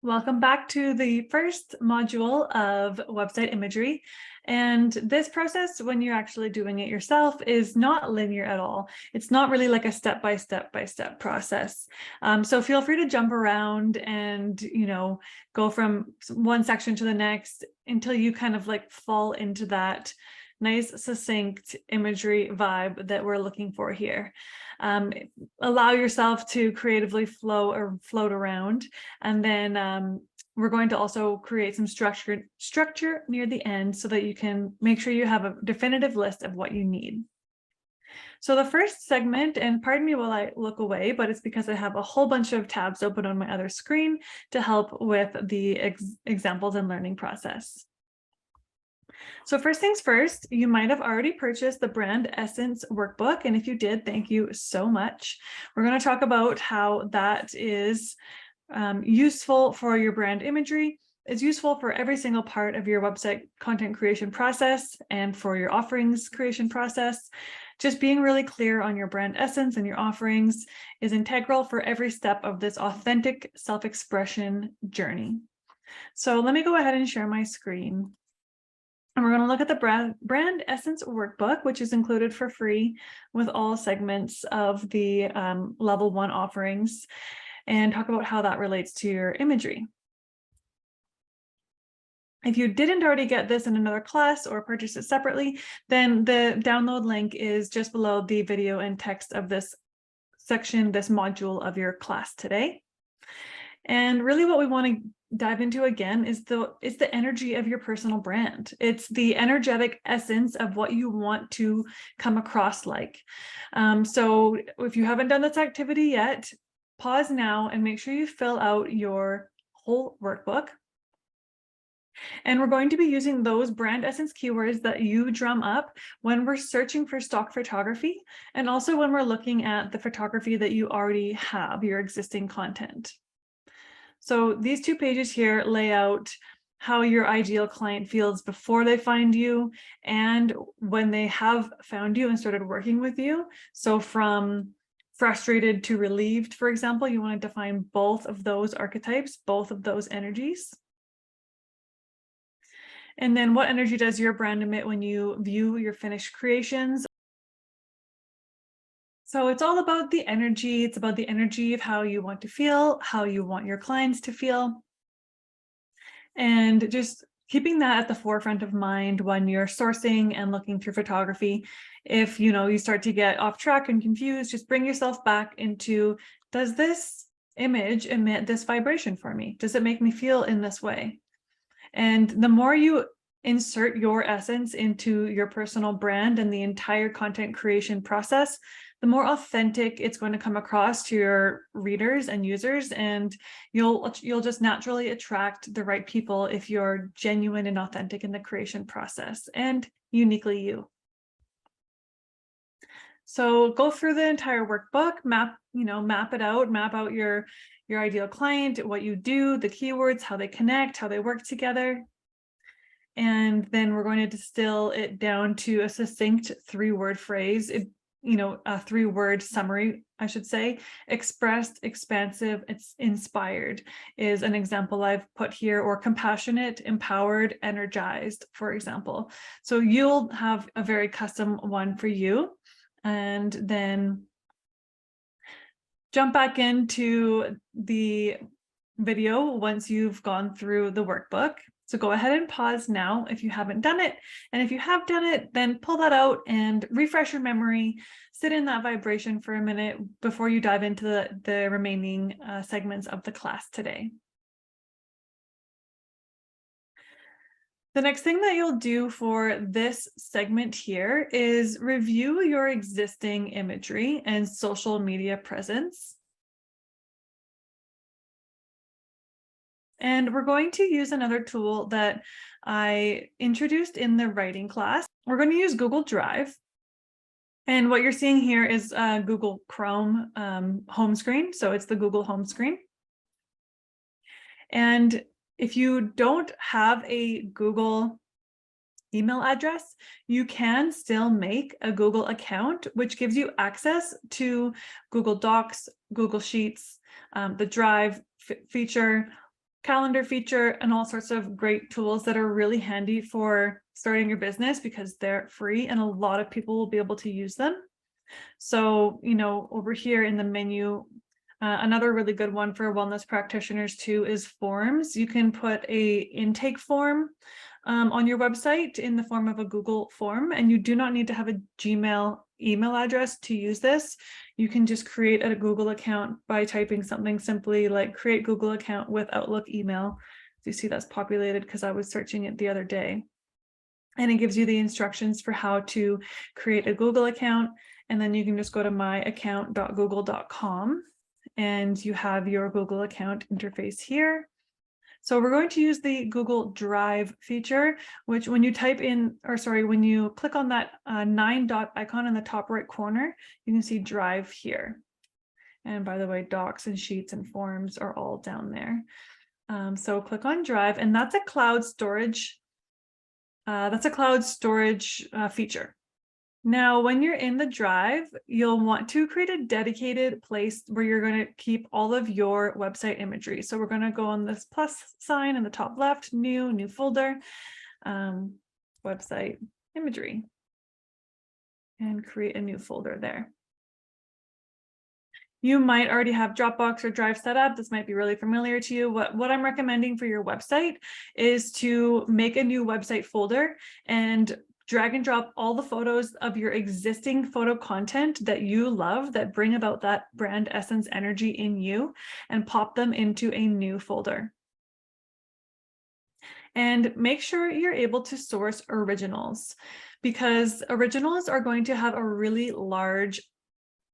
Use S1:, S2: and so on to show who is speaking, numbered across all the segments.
S1: Welcome back to the first module of website imagery. And this process, when you're actually doing it yourself, is not linear at all. It's not really like a step-by-step process. So feel free to jump around and, go from one section to the next until you kind of like fall into that nice, succinct imagery vibe that we're looking for here. Allow yourself to creatively float around, and then we're going to also create some structure near the end so that you can make sure you have a definitive list of what you need. So the first segment, and pardon me while I look away, but it's because I have a whole bunch of tabs open on my other screen to help with the examples and learning process. So first things first, you might have already purchased the Brand Essence workbook. And if you did, thank you so much. We're going to talk about how that is useful for your brand imagery. It's useful for every single part of your website content creation process and for your offerings creation process. Just being really clear on your brand essence and your offerings is integral for every step of this authentic self-expression journey. So let me go ahead and share my screen. And we're going to look at the Brand Essence workbook, which is included for free with all segments of the level 1 offerings, and talk about how that relates to your imagery. If you didn't already get this in another class or purchase it separately, then the download link is just below the video and text of this section, this module of your class today. And really what we want to dive into again is the energy of your personal brand. It's the energetic essence of what you want to come across like. So if you haven't done this activity yet, pause now and make sure you fill out your whole workbook. And we're going to be using those brand essence keywords that you drum up when we're searching for stock photography, and also when we're looking at the photography that you already have, your existing content. So these 2 pages here lay out how your ideal client feels before they find you and when they have found you and started working with you. So from frustrated to relieved, for example, you want to define both of those archetypes, both of those energies. And then what energy does your brand emit when you view your finished creations? So it's all about the energy. It's about the energy of how you want to feel, how you want your clients to feel. And just keeping that at the forefront of mind when you're sourcing and looking through photography. If you start to get off track and confused, just bring yourself back into, does this image emit this vibration for me? Does it make me feel in this way? And the more you insert your essence into your personal brand and the entire content creation process, the more authentic it's going to come across to your readers and users, and you'll just naturally attract the right people if you're genuine and authentic in the creation process and uniquely you. So go through the entire workbook, map it out, map out your ideal client, what you do, the keywords, how they connect, how they work together. And then we're going to distill it down to a succinct 3-word phrase, a 3-word summary, I should say. Expressed, expansive, it's inspired is an example I've put here, or compassionate, empowered, energized, for example. So you'll have a very custom one for you. And then jump back into the video once you've gone through the workbook. So go ahead and pause now if you haven't done it. And if you have done it, then pull that out and refresh your memory, sit in that vibration for a minute before you dive into the remaining segments of the class today. The next thing that you'll do for this segment here is review your existing imagery and social media presence. And we're going to use another tool that I introduced in the writing class. We're going to use Google Drive. And what you're seeing here is Google Chrome home screen. So it's the Google home screen. And if you don't have a Google email address, you can still make a Google account, which gives you access to Google Docs, Google Sheets, the Drive feature, calendar feature, and all sorts of great tools that are really handy for starting your business because they're free and a lot of people will be able to use them. So, over here in the menu, another really good one for wellness practitioners too is forms. You can put a intake form on your website in the form of a Google form, and you do not need to have a Gmail email address to use this. You can just create a Google account by typing something simply like create Google account with Outlook email. So you see that's populated because I was searching it the other day. And it gives you the instructions for how to create a Google account. And then you can just go to myaccount.google.com and you have your Google account interface here. So we're going to use the Google Drive feature, which when you when you click on that 9-dot icon in the top right corner, you can see Drive here. And by the way, Docs and Sheets and Forms are all down there. So click on Drive, and that's a cloud storage. Feature. Now, when you're in the Drive, you'll want to create a dedicated place where you're going to keep all of your website imagery. So we're going to go on this plus sign in the top left, new folder, website imagery, and create a new folder there. You might already have Dropbox or Drive set up. This might be really familiar to you. What I'm recommending for your website is to make a new website folder and drag and drop all the photos of your existing photo content that you love that bring about that brand essence energy in you and pop them into a new folder. And make sure you're able to source originals because originals are going to have a really large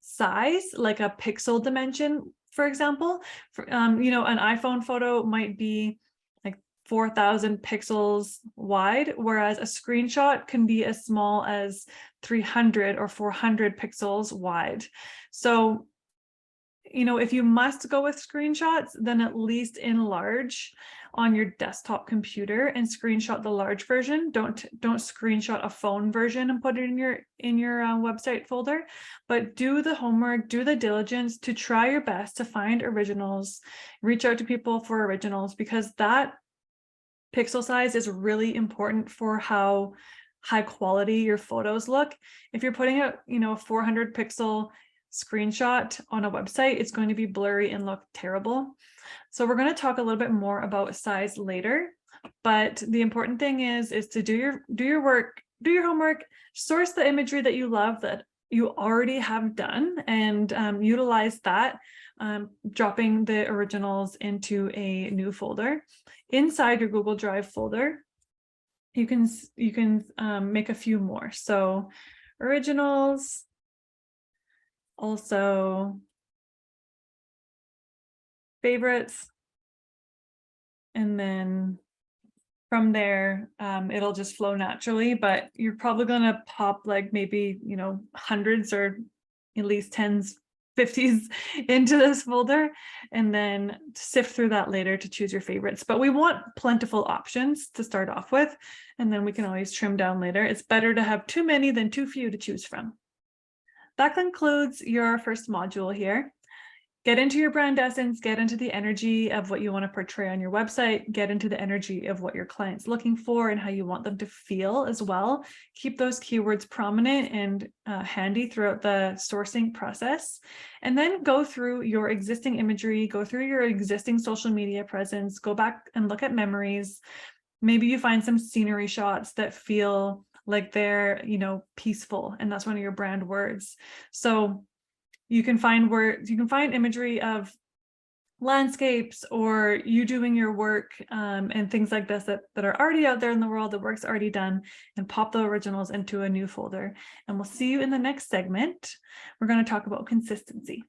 S1: size, like a pixel dimension, for example. An iPhone photo might be 4,000 pixels wide, whereas a screenshot can be as small as 300 or 400 pixels wide. So, if you must go with screenshots, then at least enlarge on your desktop computer and screenshot the large version. Don't screenshot a phone version and put it in your website folder, but do the homework, do the diligence to try your best to find originals, reach out to people for originals, because that pixel size is really important for how high quality your photos look. If you're putting out, a 400 pixel screenshot on a website, it's going to be blurry and look terrible. So we're going to talk a little bit more about size later, but the important thing is to do your work, do your homework, source the imagery that you love that you already have done, and utilize that, dropping the originals into a new folder. Inside your Google Drive folder, you can make a few more. So originals, also favorites, and then from there, it'll just flow naturally, but you're probably going to pop maybe, hundreds or at least 10s, 50s into this folder, and then sift through that later to choose your favorites. But we want plentiful options to start off with, and then we can always trim down later. It's better to have too many than too few to choose from. That concludes your first module here. Get into your brand essence, get into the energy of what you want to portray on your website, get into the energy of what your client's looking for and how you want them to feel as well. Keep those keywords prominent and handy throughout the sourcing process. And then go through your existing imagery, go through your existing social media presence, go back and look at memories. Maybe you find some scenery shots that feel like they're, peaceful, and that's one of your brand words. So you can find imagery of landscapes or you doing your work and things like this that are already out there in the world, the work's already done, and pop the originals into a new folder. And we'll see you in the next segment. We're going to talk about consistency.